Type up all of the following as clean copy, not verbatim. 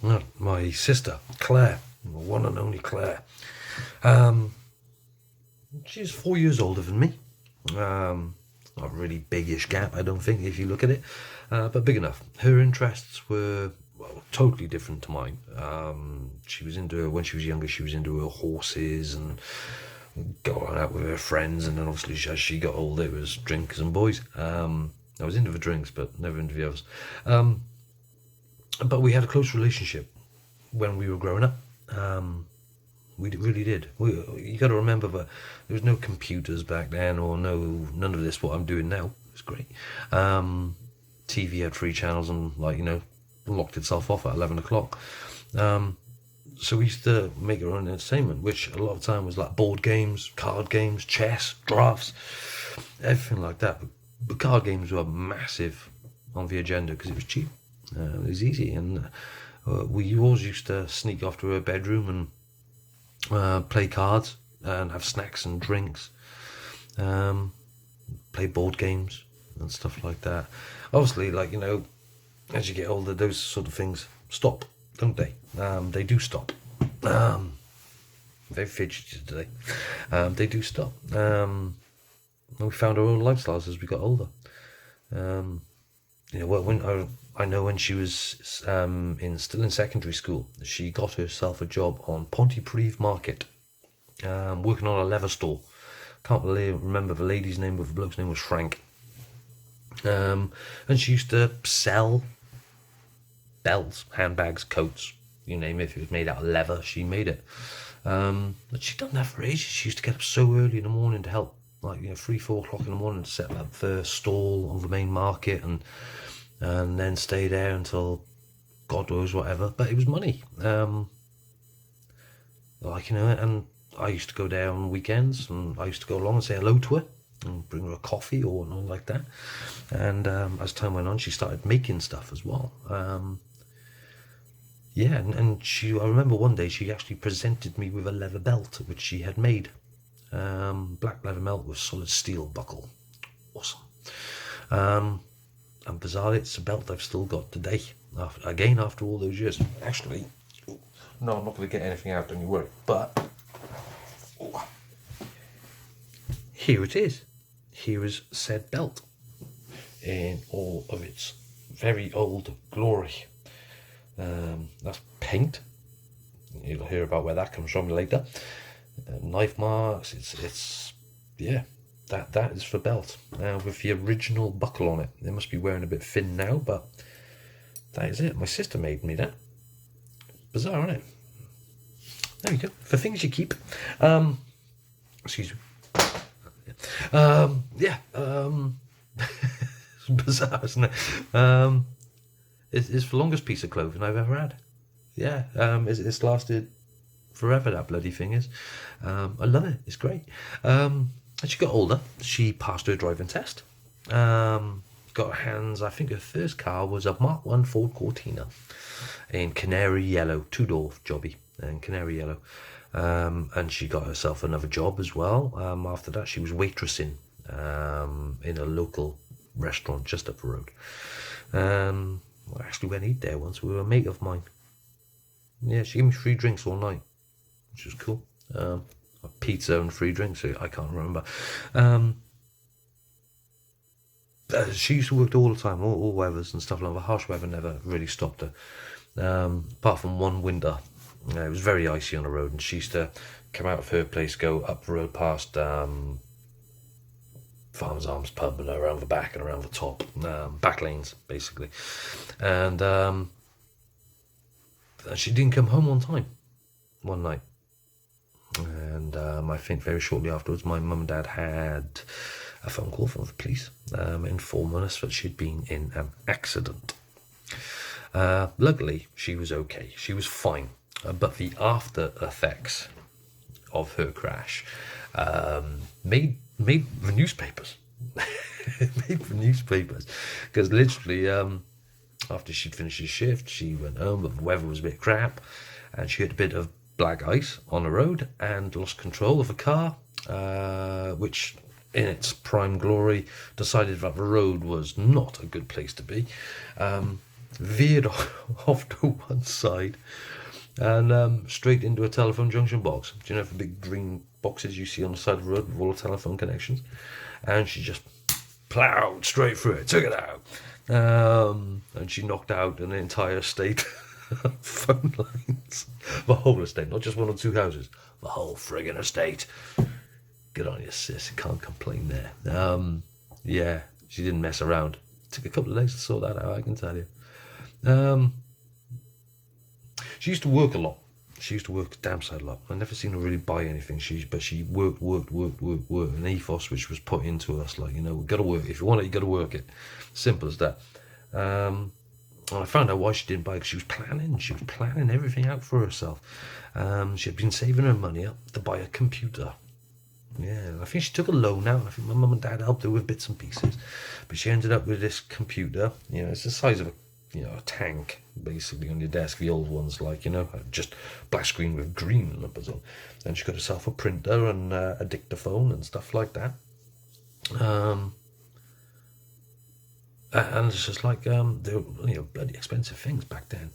No, my sister, Claire, the one and only Claire. Um, she's 4 years older than me. Not a really big-ish gap, I don't think, if you look at it, but big enough. Her interests were, well, totally different to mine. She was into, when she was younger, she was into her horses and going out with her friends, and then obviously as she got older, it was drinks and boys. I was into the drinks, but never into the others. But we had a close relationship when we were growing up. We really did. You got to remember that there was no computers back then, or none of this. What I'm doing now, it's great. TV had 3 channels, and locked itself off at 11 o'clock. So we used to make our own entertainment, which a lot of the time was like board games, card games, chess, drafts, everything like that. But card games were massive on the agenda because it was cheap. It was easy, and we always used to sneak off to her bedroom and play cards and have snacks and drinks, play board games and stuff like that. Obviously, as you get older, those sort of things stop, don't they? They do stop. Very fidgety today. They do stop. We found our own lifestyles as we got older. When she was still in secondary school, she got herself a job on Pontypridd Market, working on a leather store. Can't remember the lady's name, but the bloke's name was Frank. And she used to sell belts, handbags, coats, you name it. If it was made out of leather, she made it. But she'd done that for ages. She used to get up so early in the morning to help, 3-4 o'clock in the morning, to set up the stall on the main market, and then stay there until God knows whatever. But it was money. And I used to go there on weekends, and I used to go along and say hello to her and bring her a coffee or something like that. And as time went on, she started making stuff as well. I remember one day she actually presented me with a leather belt which she had made. Black leather belt with solid steel buckle. Awesome. And bizarrely, it's a belt I've still got today. After all those years. Actually, no, I'm not going to get anything out, don't you worry. But here it is. Here is said belt in all of its very old glory. That's paint. You'll hear about where that comes from later. Knife marks. That is the belt with the original buckle on it. They must be wearing a bit thin now, but that is it. My sister made me that. Bizarre, isn't it? There you go. For things you keep. Excuse me. It's bizarre, isn't it? It's the longest piece of clothing I've ever had. Yeah, it's lasted forever, that bloody thing is. I love it. It's great. As she got older, she passed her driving test. Got her hands, I think her first car was a Mark 1 Ford Cortina in canary yellow, 2-door jobby in canary yellow. And she got herself another job as well. After that, she was waitressing in a local restaurant just up the road. I actually went and eat there once with a mate of mine. Yeah, she gave me free drinks all night, which was cool. A pizza and free drinks, I can't remember. She used to work all the time, all weathers and stuff like that. Harsh weather never really stopped her. Apart from one winter, it was very icy on the road, and she used to come out of her place, go up the road past Farmers Arms pub, and around the back and around the top, back lanes basically. And she didn't come home on time one night. And I think very shortly afterwards, my mum and dad had a phone call from the police informing us that she'd been in an accident. Luckily, she was okay. She was fine. But the after effects of her crash made the newspapers. Made the newspapers. Because literally, after she'd finished her shift, she went home, but the weather was a bit crap, and she had a bit of black ice on the road and lost control of the car, which in its prime glory decided that the road was not a good place to be. veered off to one side and straight into a telephone junction box. Do you know the big green boxes you see on the side of the road with all the telephone connections? And she just plowed straight through it, took it out. And she knocked out an entire estate of phone lines. The whole estate, not just one or two houses, the whole friggin' estate. Good on you, sis. You can't complain there. Yeah, she didn't mess around. Took a couple of days to sort that out, I can tell you. She used to work a lot. She used to work a damn sight a lot. I never seen her really buy anything. But she worked. An ethos which was put into us, like, you know, we've got to work. If you want it, you got to work it. Simple as that. And I found out why she didn't buy it, because she was planning. She was planning everything out for herself. She had been saving her money up to buy a computer. Yeah, I think she took a loan out. I think my mum and dad helped her with bits and pieces. But she ended up with this computer. You know, it's the size of a tank, basically, on your desk. The old ones, like, you know, just black screen with green numbers on. And she got herself a printer and a dictaphone and stuff like that. And it's just like, they were, you know, bloody expensive things back then.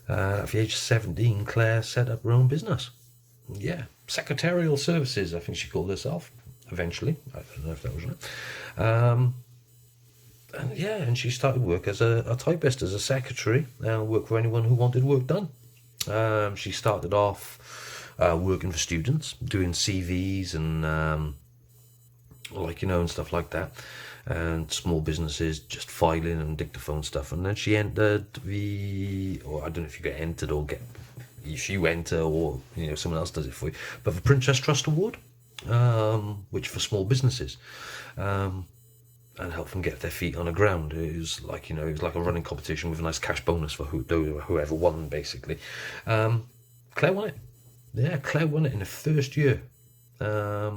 At the age of 17, Claire set up her own business. Yeah, secretarial services, I think she called herself, eventually. I don't know if that was right. And she started work as a typist, as a secretary, work for anyone who wanted work done. She started off working for students, doing CVs and, like, you know, and stuff like that. And small businesses, just filing and dictaphone stuff. And then she entered or I don't know if you get entered or if you enter, or, you know, someone else does it for you, but the Princess Trust Award, which for small businesses, and help them get their feet on the ground. It was like, you know, it was like a running competition with a nice cash bonus for whoever won, basically. Claire won it. Yeah, Claire won it in the first year. Like,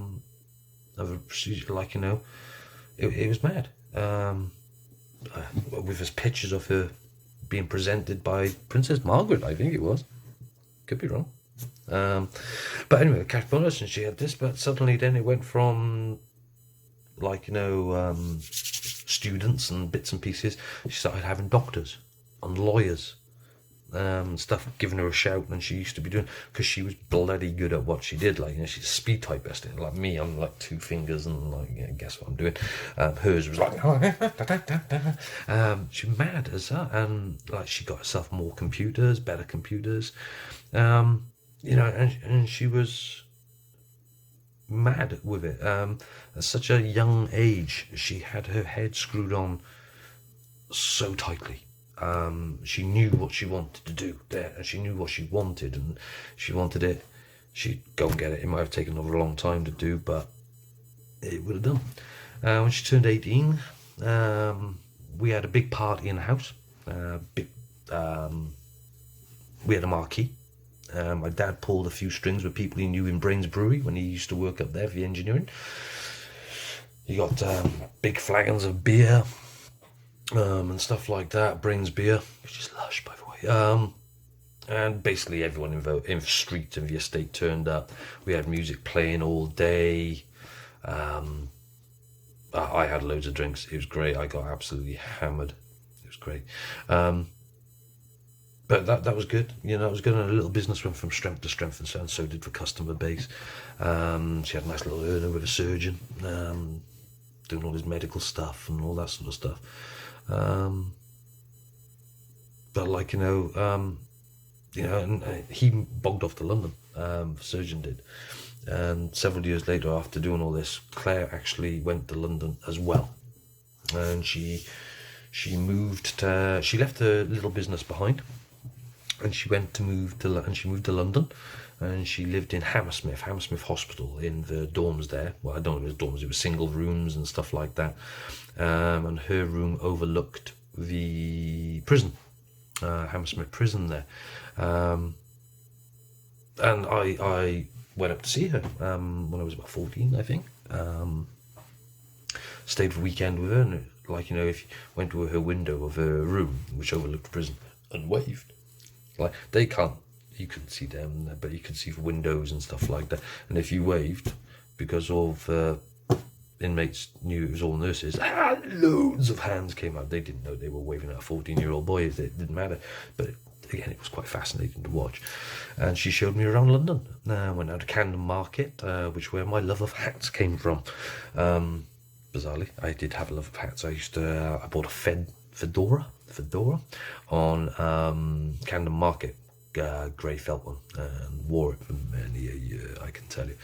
you know, it was mad. With his pictures of her being presented by Princess Margaret, I think it was. Could be wrong. But anyway, the cash bonus, and she had this, but suddenly then it went from, like, you know, students and bits and pieces. She started having doctors and lawyers and stuff giving her a shout, and she used to be doing, because she was bloody good at what she did. Like, you know, she's a speed typist. Like me, I'm like two fingers and, like, yeah, guess what I'm doing. Hers was like she's mad as that, and like she got herself more computers, better computers, you know, and she was mad with it. At such a young age, she had her head screwed on so tightly. She knew what she wanted to do there, and she knew what she wanted, and she wanted it. She'd go and get it. It might have taken over a long time to do, but it would have done. When she turned 18, we had a big party in the house. We had a marquee. My dad pulled a few strings with people he knew in Brains Brewery when he used to work up there for the engineering. He got big flagons of beer and stuff like that. Brains beer, which is lush, by the way. And basically everyone in the street of the estate turned up. We had music playing all day. I had loads of drinks. It was great. I got absolutely hammered. It was great. But that was good. You know, it was good. And a little business went from strength to strength, and so did the customer base. She had a nice little earner with a surgeon, doing all his medical stuff and all that sort of stuff. But like, you know, and he bogged off to London. The surgeon did. And several years later, after doing all this, Claire actually went to London as well. And she moved to, she left her little business behind, and she moved to London, and she lived in Hammersmith Hospital, in the dorms there. Well, I don't know if it was dorms, it was single rooms and stuff like that. And her room overlooked the prison, Hammersmith prison there. And I went up to see her when I was about 14, I think. Stayed for a weekend with her, and like, you know, if you went to her window of her room, which overlooked the prison, and waved, like, they can't, you couldn't see them, but you could see the windows and stuff like that. And if you waved, because of inmates knew it was all nurses, loads of hands came out. They didn't know they were waving at a 14-year-old boy. It didn't matter. But again, it was quite fascinating to watch. And she showed me around London. I went out to Camden Market, which is where my love of hats came from. Bizarrely, I did have a love of hats. I bought a fedora on Camden Market, grey felt one, and wore it for many a year, I can tell you.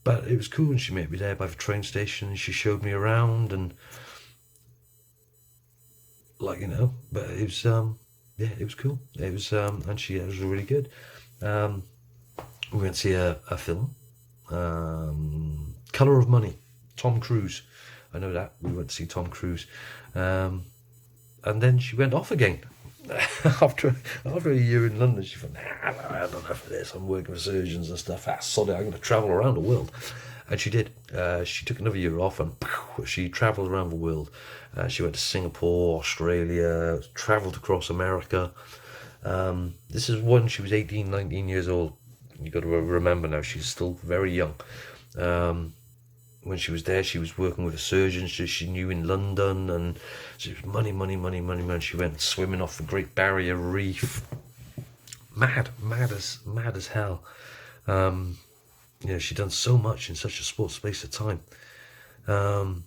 But it was cool, and she met me there by the train station, and she showed me around, and but it was it was cool. It was and it was really good. We went to see a film, Colour of Money, Tom Cruise. I know that. We went to see Tom Cruise. And then she went off again. after a year in London, she thought, I don't know for this. I'm working with surgeons and stuff. Sod it, I'm going to travel around the world. And she did. She took another year off, and she travelled around the world. She went to Singapore, Australia, travelled across America. This is when she was 18, 19 years old. You've got to remember now, she's still very young. When she was there, she was working with a surgeon she knew in London, and she was money. She went swimming off the Great Barrier Reef. Mad as hell. She'd done so much in such a short space of time. And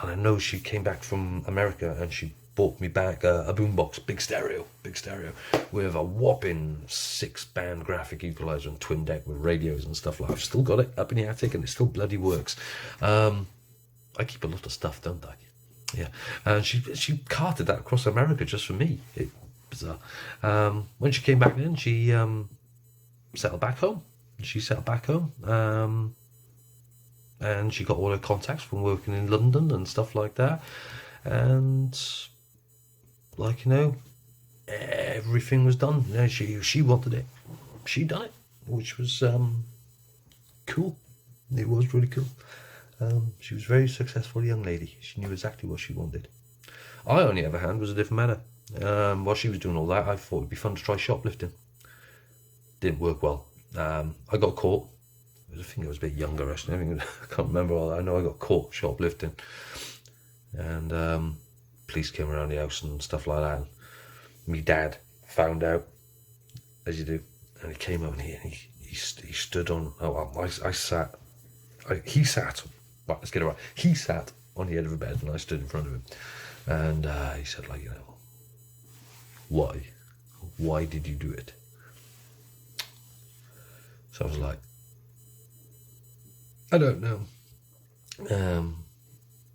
I know she came back from America, and she bought me back a boombox, big stereo, with a whopping 6-band graphic equalizer and twin deck with radios and stuff like that. I've still got it up in the attic, and it still bloody works. I keep a lot of stuff, don't I? Yeah. And she carted that across America just for me. Bizarre. When she came back then, she settled back home. And she got all her contacts from working in London and stuff like that. And everything was done. She wanted it. She done it, which was cool. It was really cool. She was a very successful young lady. She knew exactly what she wanted. I, on the other hand, was a different matter. While she was doing all that, I thought it'd be fun to try shoplifting. Didn't work well. I got caught. I think I was a bit younger, actually. I can't remember all that. I know I got caught shoplifting. And police came around the house and stuff like that. And me dad found out, as you do, and he came over and he stood on. He sat. Right, let's get it right. He sat on the edge of the bed, and I stood in front of him. And he said, why? Why did you do it? So I was like, I don't know.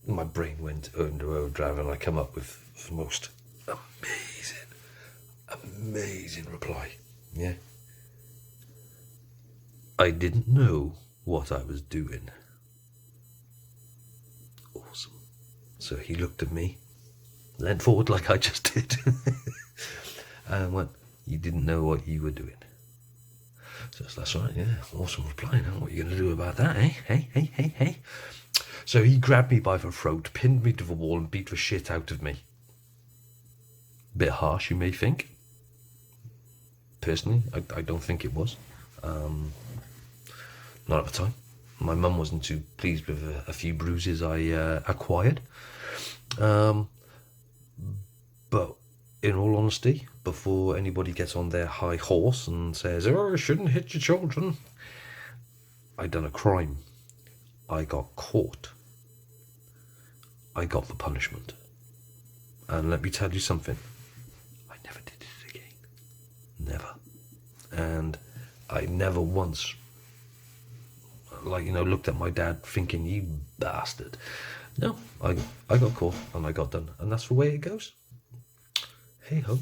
My brain went into overdrive, and I come up with the most amazing reply. Yeah. I didn't know what I was doing. Awesome. So he looked at me, leaned forward like I just did, and went, you didn't know what you were doing. So that's right, yeah, awesome reply. Now what are you going to do about that, eh? Hey. So he grabbed me by the throat, pinned me to the wall, and beat the shit out of me. Bit harsh, you may think. Personally, I don't think it was. Not at the time. My mum wasn't too pleased with a few bruises I acquired. But in all honesty, before anybody gets on their high horse and says, oh, I shouldn't hit your children, I done a crime. I got caught. I got the punishment. And let me tell you something. I never did it again. Never. And I never once, looked at my dad thinking, you bastard. No, I got caught and I got done. And that's the way it goes. Hey ho.